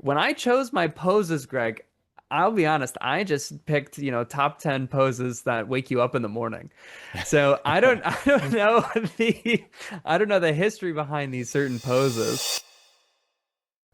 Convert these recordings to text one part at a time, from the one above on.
when I chose my poses, Greg, I'll be honest, I just picked, top 10 poses that wake you up in the morning. So I don't know I don't know the history behind these certain poses.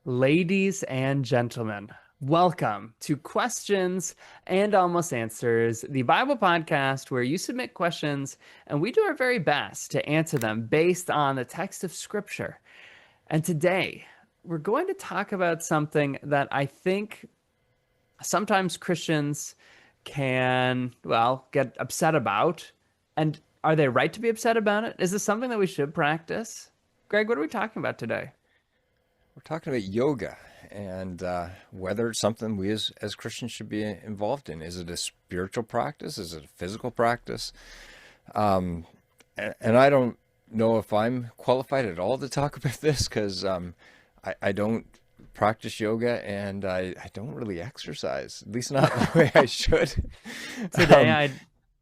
Ladies and gentlemen, welcome to Questions and Almost Answers, the Bible podcast where you submit questions and we do our very best to answer them based on the text of Scripture. And today, we're going to talk about something that I think sometimes Christians can, well, get upset about. And are they right to be upset about it? Is this something that we should practice? Greg, what are we talking about today? We're talking about yoga and whether it's something we as Christians should be involved in. Is it a spiritual practice? Is it a physical practice? And I don't know if I'm qualified at all to talk about this because I don't practice yoga and I don't really exercise, at least not the way I should. Today Um,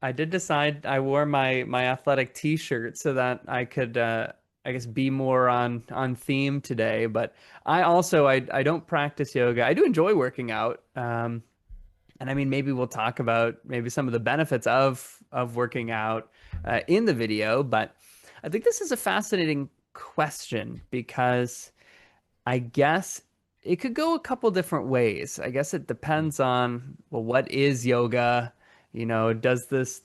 I did decide I wore my athletic t-shirt so that I could I guess be more on theme today, but I don't practice yoga. I do enjoy working out. And I mean maybe we'll talk about maybe some of the benefits of working out in the video, but I think this is a fascinating question because I guess it could go a couple different ways. I guess it depends on, well, what is yoga? Does this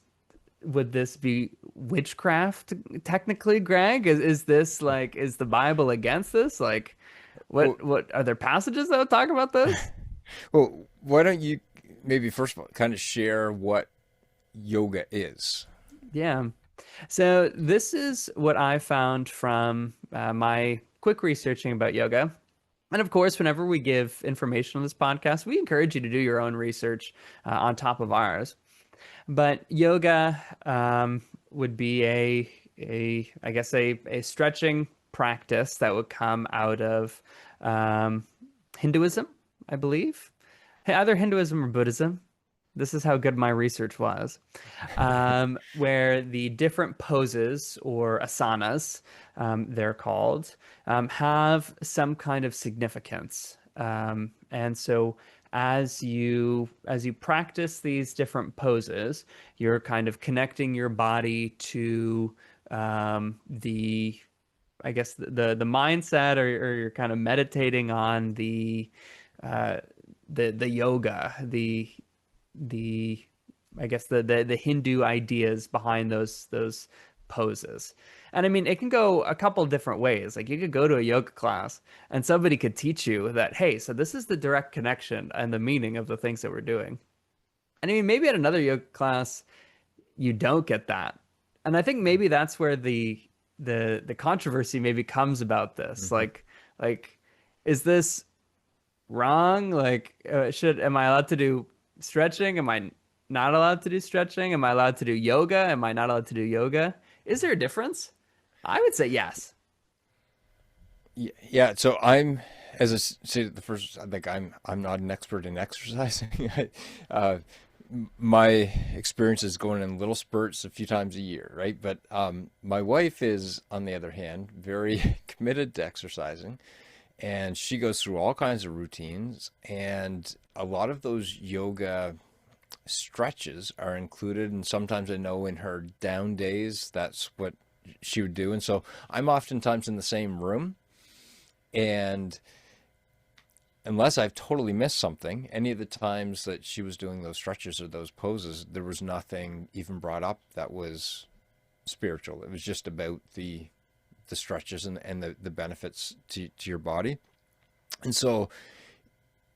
would this be witchcraft technically, Greg? Is this like is the Bible against this? Like well, what are there passages that would talk about this? well, why don't you maybe first of all kind of share what yoga is? Yeah. So this is what I found from my quick researching about yoga. And of course, whenever we give information on this podcast, we encourage you to do your own research on top of ours. But yoga would be I guess a stretching practice that would come out of um, Hinduism, I believe. Hey, either Hinduism or Buddhism. This is how good my research was. Where the different poses or asanas, they're called, have some kind of significance. And so as you practice these different poses, you're kind of connecting your body to the I guess the mindset, or you're kind of meditating on uh, the yoga, the I guess the Hindu ideas behind those poses. And I mean, it can go a couple different ways. Like you could go to a yoga class and somebody could teach you that, hey, so this is the direct connection and the meaning of the things that we're doing. And I mean, maybe at another yoga class you don't get that. And I think maybe that's where the controversy maybe comes about this. Mhm. Like is this wrong? Like, am I allowed to do stretching? Am I not allowed to do stretching? Am I allowed to do yoga? Am I not allowed to do yoga? Is there a difference? I would say yes. Yeah, so I'm, as I said the first, I think I'm not an expert in exercising. uh, my experience is going in little spurts a few times a year, right? But my wife is, on the other hand, very committed to exercising, and she goes through all kinds of routines, and a lot of those yoga stretches are included. And sometimes I know in her down days, that's what she would do. And so I'm oftentimes in the same room. And unless I've totally missed something, any of the times that she was doing those stretches or those poses, there was nothing even brought up that was spiritual. It was just about the stretches and the benefits to your body. And so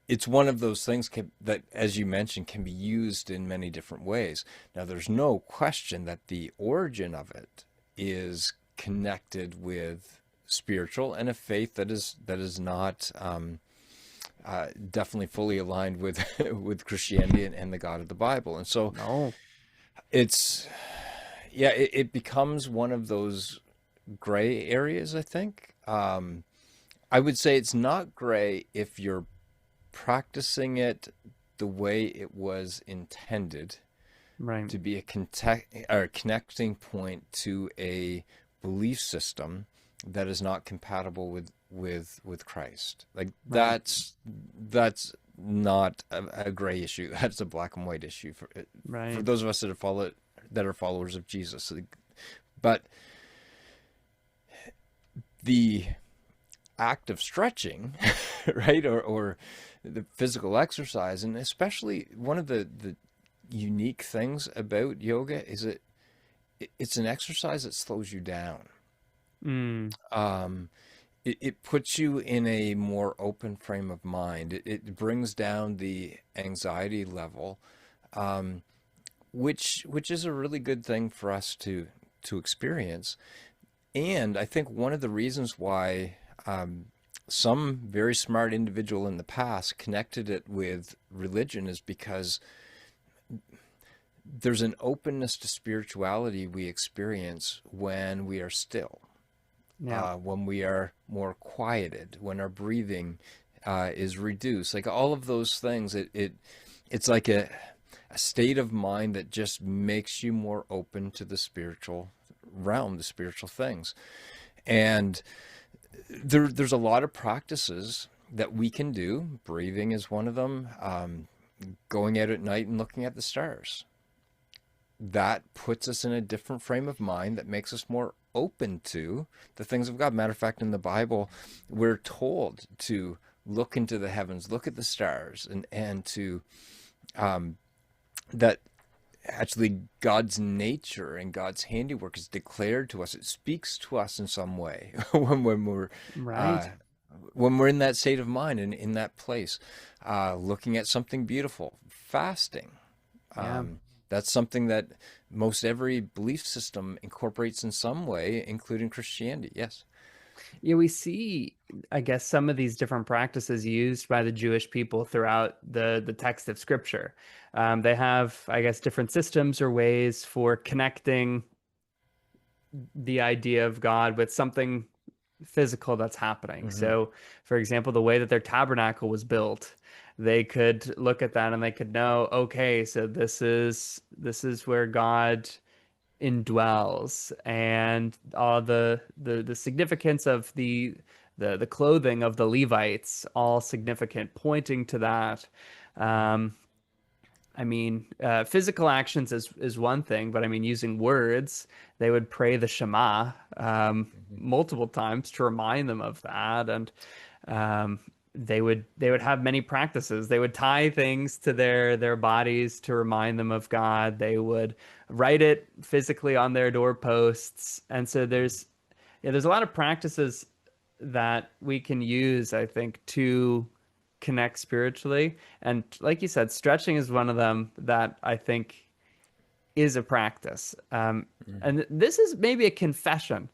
it's one of those things that, as you mentioned, can be used in many different ways. Now, there's no question that the origin of it is connected with spiritual and a faith that is not definitely fully aligned with with Christianity and the God of the Bible. And so No. it's yeah, it becomes one of those gray areas, I think. I would say it's not gray if you're practicing it the way it was intended Right. to be a or a connecting point to a belief system that is not compatible with Christ. Like Right. that's not a gray issue. That's a black and white issue for Right. those of us that are followers of Jesus. But the act of stretching, right, or the physical exercise, and especially one of the unique things about yoga is it's an exercise that slows you down. Mm. Um, it puts you in a more open frame of mind. It brings down the anxiety level, um, which is a really good thing for us to experience. And I think one of the reasons why some very smart individual in the past connected it with religion is because there's an openness to spirituality we experience when we are still, Yeah. when we are more quieted, when our breathing is reduced. Like all of those things, it's like a state of mind that just makes you more open to the spiritual realm, the spiritual things. And there's a lot of practices that we can do. Breathing is one of them. Going out at night and looking at the stars. That puts us in a different frame of mind that makes us more open to the things of God. Matter of fact, in the Bible, we're told to look into the heavens, look at the stars, and to um, that actually God's nature and God's handiwork is declared to us. It speaks to us in some way uh, Right. when we're in that state of mind and in that place, looking at something beautiful, fasting. Yeah. That's something that most every belief system incorporates in some way, including Christianity. Yes. Yeah, we see, I guess, some of these different practices used by the Jewish people throughout the text of Scripture. They have, I guess, different systems or ways for connecting the idea of God with something physical that's happening. Hmm. So, for example, the way that their tabernacle was built, they could look at that and they could know, okay, so this is where God indwells, and all the significance of the clothing of the Levites, all significant, pointing to that. Um, I mean, physical actions is one thing, but I mean, using words, they would pray the Shema Hmm. multiple times to remind them of that, and um, they would have many practices. They would tie things to their bodies to remind them of God. They would write it physically on their doorposts, and so there's a lot of practices that we can use, I think, to connect spiritually. And like you said, stretching is one of them that I think is a practice. And this is maybe a confession,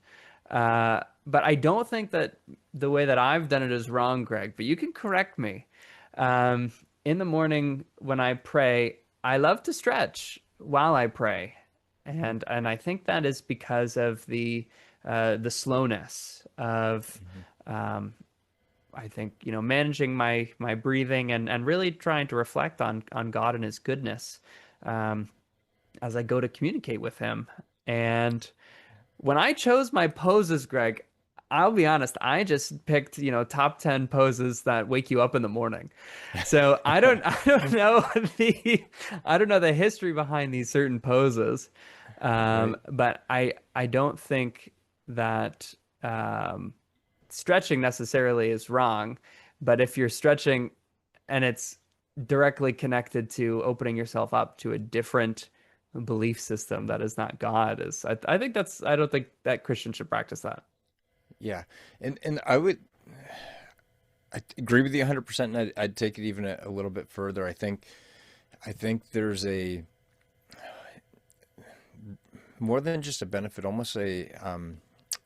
but I don't think that the way that I've done it is wrong, Greg. But you can correct me. Um, in the morning when I pray, I love to stretch while I pray, and I think that is because of the slowness of um, I think, managing my breathing and really trying to reflect on God and His goodness um, as I go to communicate with Him. And when I chose my poses, Greg, I'll be honest, I just picked, top 10 poses that wake you up in the morning. So I don't know I don't know the history behind these certain poses. Right. But I don't think that um, stretching necessarily is wrong, but if you're stretching and it's directly connected to opening yourself up to a different belief system that is not God, I think I don't think that Christians should practice that. Yeah. And I agree with you 100%. And I'd take it even a little bit further. I think there's a more than just a benefit, almost a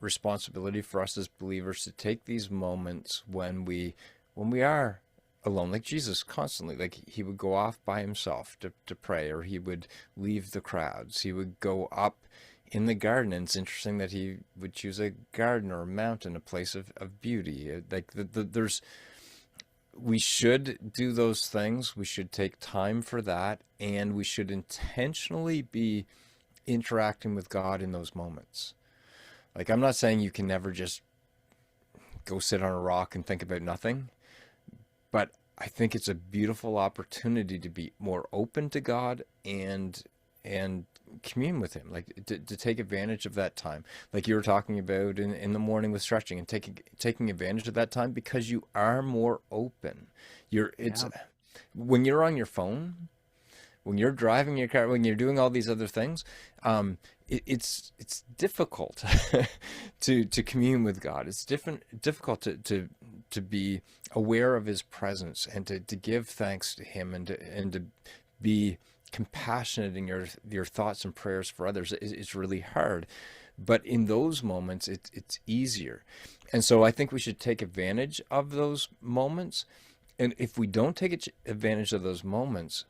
responsibility for us as believers to take these moments when we are alone, like Jesus constantly. Like he would go off by himself to pray, or he would leave the crowds. He would go up in the garden, and it's interesting that he would choose a garden or a mountain, a place of beauty. Like there's we should do those things. We should take time for that, and we should intentionally be interacting with God in those moments. Like I'm not saying you can never just go sit on a rock and think about nothing. But I think it's a beautiful opportunity to be more open to God and commune with him, like to take advantage of that time, like you were talking about in the morning with stretching, and taking advantage of that time because you are more open. It's Yeah. when you're on your phone, when you're driving your car, when you're doing all these other things, it's difficult to commune with God. It's difficult to be aware of his presence and to give thanks to him and to be compassionate in your thoughts and prayers for others. It's really hard. But in those moments, it's easier. And so I think we should take advantage of those moments. And if we don't take advantage of those moments,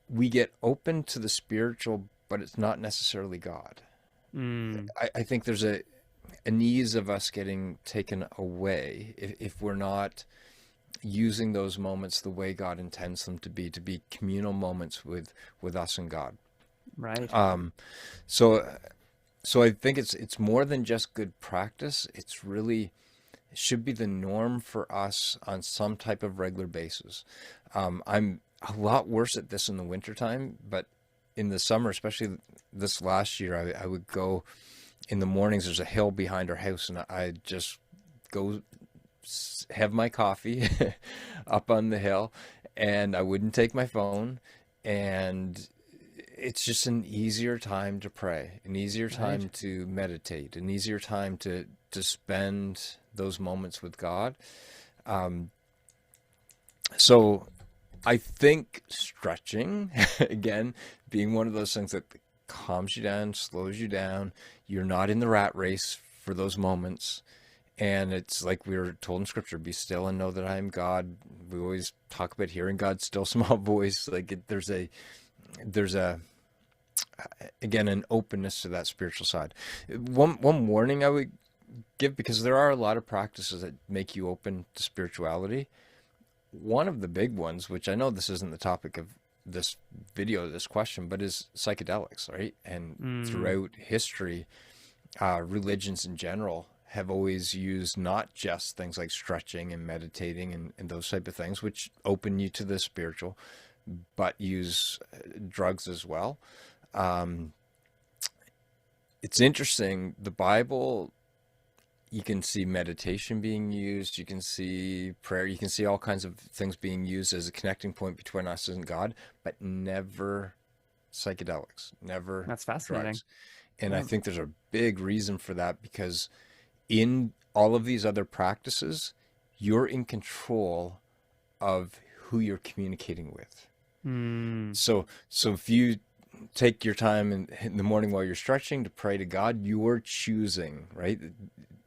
we get open to the spiritual, but it's not necessarily God. Mm, I think there's an ease of us getting taken away if we're not using those moments the way God intends them to be communal moments with us and God. right. Um, so so I think it's more than just good practice. It's really it should be the norm for us on some type of regular basis. I'm a lot worse at this in the wintertime, but in the summer, especially this last year, I would go in the mornings. There's a hill behind our house, and I just go have my coffee up on the hill, and I wouldn't take my phone. And it's just an easier time to pray, an easier Right. time to meditate, an easier time to spend those moments with God. Um, so I think stretching, again, being one of those things that calms you down, slows you down, you're not in the rat race for those moments. And it's like we were told in scripture, be still and know that I am God. We always talk about hearing God's still small voice. There's a, again, an openness to that spiritual side. One warning I would give, because there are a lot of practices that make you open to spirituality. One of the big ones, which I know this isn't the topic of this video, this question, but is psychedelics, right? And Mm, throughout history, religions in general have always used not just things like stretching and meditating and those type of things, which open you to the spiritual, but use drugs as well. Um, it's interesting. The Bible, you can see meditation being used, you can see prayer, you can see all kinds of things being used as a connecting point between us and God, but never psychedelics, never that's fascinating. drugs. And I Yeah. think there's a big reason for that, because in all of these other practices, you're in control of who you're communicating with. Mm, So if you take your time in the morning while you're stretching to pray to God, you're choosing, right?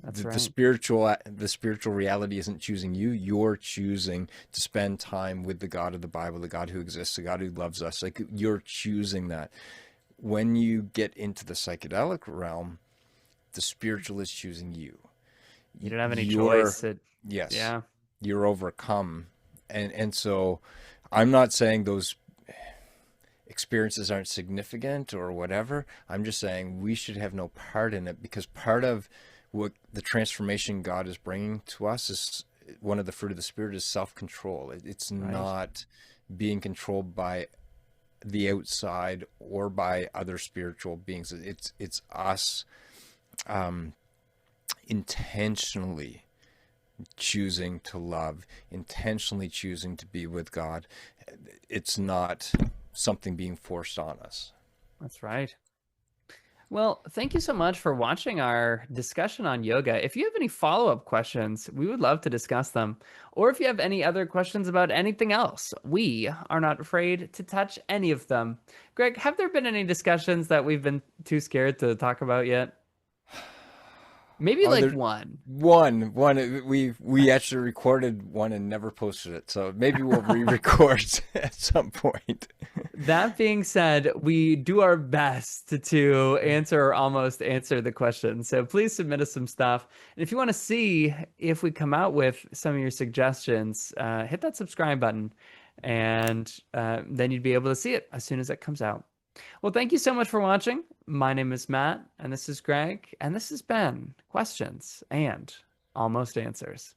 that's The right. spiritual reality isn't choosing you. You're choosing to spend time with the God of the Bible, the God who exists, the God who loves us. Like, you're choosing that. When you get into the psychedelic realm, the spiritual is choosing you. You don't have any You're, choice. It, yes, yeah. you're overcome. And so I'm not saying those experiences aren't significant or whatever. I'm just saying we should have no part in it, because part of what the transformation God is bringing to us is one of the fruit of the Spirit is self-control. It's Right. not being controlled by the outside or by other spiritual beings. It's us um, intentionally choosing to love, intentionally choosing to be with God. It's not something being forced on us. That's right. Well, thank you so much for watching our discussion on yoga. If you have any follow-up questions, we would love to discuss them. Or if you have any other questions about anything else, we are not afraid to touch any of them. Greg, have there been any discussions that we've been too scared to talk about yet? Maybe Oh, like there one. one. We actually recorded one and never posted it, so maybe we'll re-record at some point. That being said, we do our best to answer or almost answer the question. So please submit us some stuff. And if you want to see if we come out with some of your suggestions, hit that subscribe button, and then you'd be able to see it as soon as it comes out. Well, thank you so much for watching. My name is Matt, and this is Greg, and this has been Questions and Almost answers.